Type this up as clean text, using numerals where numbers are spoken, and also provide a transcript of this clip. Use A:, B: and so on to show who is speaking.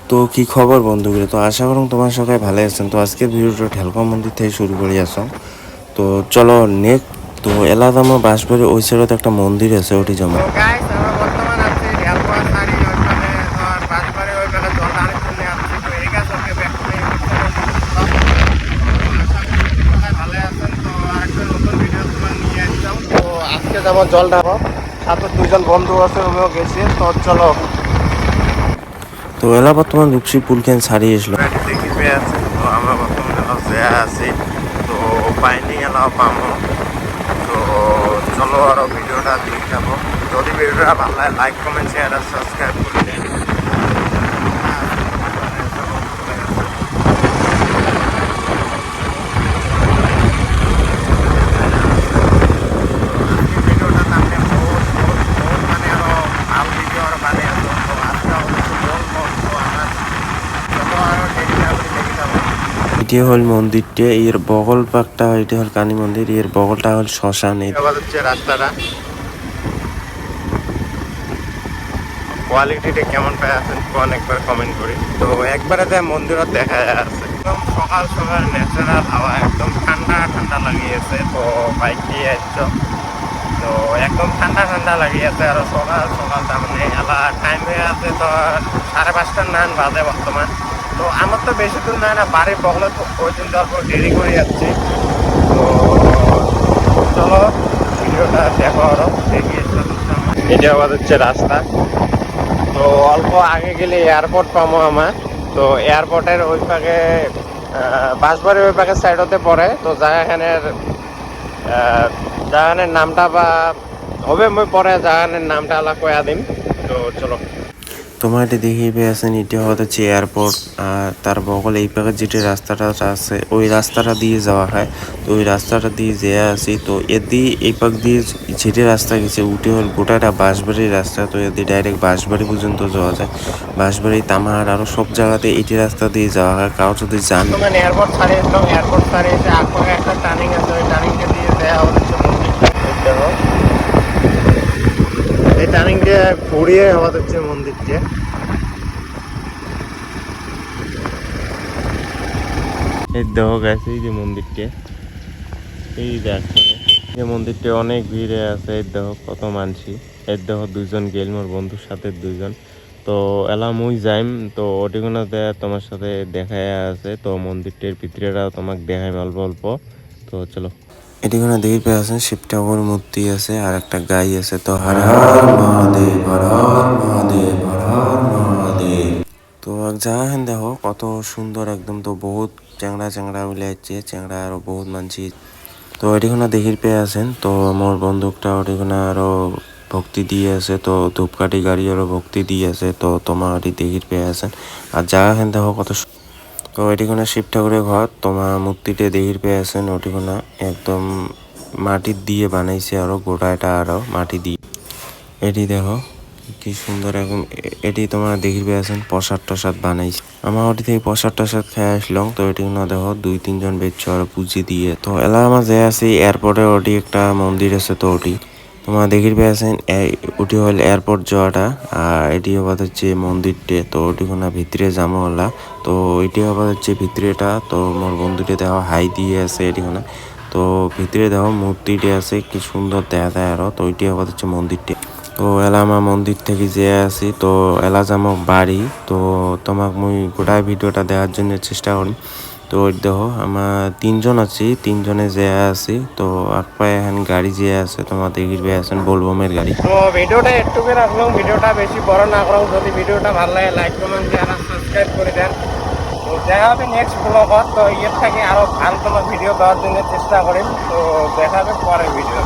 A: তো কি খবর বন্ধুগুলো? তো আশা করুন তোমার সবাই ভালো আছেন। তো আজকের ভিডিওটা ঢালকা মন্দির থেকে শুরু করে আসো। তো চলো তো এলাদামা বাঁশবাড়ি ওই সাইডে একটা মন্দির আছে, ওটি জমা।
B: আজকে যেমন জল ঢাবো, সাথে দুইজন বন্ধু আছে, ওগুলো গেছে। তো চলো।
A: তো এলা বর্তমান রূপসী পুলকেন ছাড়িয়ে আসলো।
B: দেখি পেয়ে আছে, তো আমরা বর্তমানে আছি। তো পাইনি এলাও পামো। তো চলো আরো ভিডিওটা দেখে যাবো। যদি ভিডিওটা ভালো লাগে লাইক কমেন্ট শেয়ার আর সাবস্ক্রাইব করে দেন।
A: এটি হল মন্দিরটি, এর বগল পাকটা এটি হল কালী মন্দির, এর বগলটা হল শ্মশান।
B: হচ্ছে রাস্তাটা কোয়ালিটিটা কেমন পাই আছেন কোন একবার কমেন্ট করি। তো একবারে তাই মন্দিরত দেখা যাচ্ছে একদম সকাল সকাল ন্যাচারাল হাওয়া, একদম ঠান্ডা ঠান্ডা লাগিয়েছে। তো বাইক দিয়ে আসছো, তো একদম ঠান্ডা ঠান্ডা লাগিয়েছে। আর সকাল সকাল তার মানে এলা টাইম হয়ে আছে তো 5:30 নান বাজে বর্তমান। তো আমার তো বেশি দূর নয় না, বাড়ির বগলে তো ওই দিন তারপর দেরি করে যাচ্ছি। তো চলো ভিডিওটা দেখো আরো দেখি। এটা আবার হচ্ছে রাস্তা। তো অল্প আগে গেলে এয়ারপোর্ট পাবো আমার। তো এয়ারপোর্টের ওই পাকে বাঁশবাড়ির ওই পাকের সাইড হতে পড়ে। তো জায়গানের নামটা বা হবে মই পরে জায়গানের নামটা আলা কয়া দিম। তো চলো।
A: তোমার এটি দেখিয়ে পেয়েছেন, এটি হচ্ছে এয়ারপোর্ট। আর তার বগল এই পাকে যেটি রাস্তাটা আছে, ওই রাস্তাটা দিয়ে যাওয়া হয়। তো ওই রাস্তাটা দিয়ে যেয়ে আসি। তো এদি এই পাক দিয়ে যেটি রাস্তা গেছে উঠে হল গোটাটা বাঁশবাড়ির রাস্তা। তো এদি ডাইরেক্ট বাঁশবাড়ি পর্যন্ত যাওয়া যায়। বাঁশবাড়ি তামাহার আরও সব জায়গাতে এটি রাস্তা দিয়ে যাওয়া হয়। কাউ যদি যান
B: এয়ারপোর্ট ছাড়িয়ে এসলাম, এয়ারপোর্ট ছাড়িয়ে এসে আগে একটা টার্নিং আছে, ওই টার্নিংটা দিয়ে দেওয়া হচ্ছে মন্দিরটা। এই টার্নিংটা ঘুরিয়ে হওয়া হচ্ছে মন্দিরটা। এই দেখো গেছে এই যে মন্দিরটা, এই দেখো এই মন্দিরটা অনেক ভিড়ে আছে। এই দেখো কত মানসি। এই দেখো দুইজন গেল মোর বন্ধুর সাথে দুইজন। তো এলা মুই যাইম। তো ওটিগুলোতে তোমার সাথে দেখায় আছে। তো মন্দিরটার ভিতরেটাও তোমাকে দেখাই অল্প অল্প। তো চলো।
A: এটি কোনো দেখি পেয়েছেন শিব ঠাকুর মূর্তি আছে আর একটা গাই আছে। তো হর হর মহাদেব, হর হর মহাদেব, হর হর মহাদেব। তো যা হেন দেখো কত সুন্দর একদম। তো বহুত চ্যাংড়া চ্যাংড়া মিলে যাচ্ছে, চ্যাংড়া আরো বহুত মানছি। তো এটিখানে দেখি পেয়ে আছেন। তো মোর বন্দুকটা ওটিখানে আরো ভক্তি দিয়ে আছে। তো ধূপকাঠি গাড়ি আরো ভক্তি দিয়ে আছে। তো তোমার ওটি দেখি পেয়ে আছেন। আর যা হেন দেখো কত। তো এটিখানে শিব ঠাকুরের ঘর। তোমার মূর্তিটা দেখির পেয়ে আছেন। ওটিখানে একদম মাটির দিয়ে বানাইছে, আরো গোটাটা আরো মাটি দিয়ে। এটি দেখো কি সুন্দর একদম। এটি তোমার দেখির পেয়ে আছেন প্রসাদ টসাদ বানাইছে। আমার ওটি থেকে প্রসাদ টসাদ খেয়ে আসলাম। তো এটি না দেখো 2-3 জন বেচছে আর পুজি দিয়ে। তো এলা আমার যে আছে এয়ারপোর্টে ওটি একটা মন্দির আছে। তো ওটি তোমার দেখির পেয়ে আছেন। ওটি হল এয়ারপোর্ট যাওয়াটা। আর এটি আবার হচ্ছে মন্দিরটে। তো ওটি কোনো ভিতরে যাবো হলা। তো এটি আবার হচ্ছে ভিতরেটা। তো মোর বন্ধুটি দেখো হাই দিয়ে আছে এটিখানে। তো ভিতরে দেখো মূর্তিটি আছে, কি সুন্দর দেখা যায় আরো। তো ওইটি আবার হচ্ছে মন্দিরটি। তো এলা আমার মন্দির থেকে যে আছি। তো এলা যাবো বাড়ি। তো তোমাক মুই গোটা ভিডিওটা দেওয়ার জন্য চেষ্টা করি। তো ওই দেখো আমার 3 জন আছি, 3 জনে যে আছি। তো এক পায়ে এখন গাড়ি যে আছে তোমার দেখির পেয়ে আছেন বোলবমের গাড়ি। তো ভিডিওটা একটু করে রাখলাম, ভিডিওটা বেশি বড় না করলাম। যদি ভিডিওটা ভালো লাগে লাইক কমেন্ট শেয়ার আর সাবস্ক্রাইব করে দেন। তো দেখা হবে নেক্সট ব্লগত। তো ইয়ের থেকে আরো ভালো তোমার ভিডিও দেওয়ার জন্য চেষ্টা করি। তো দেখা হবে পরের ভিডিও।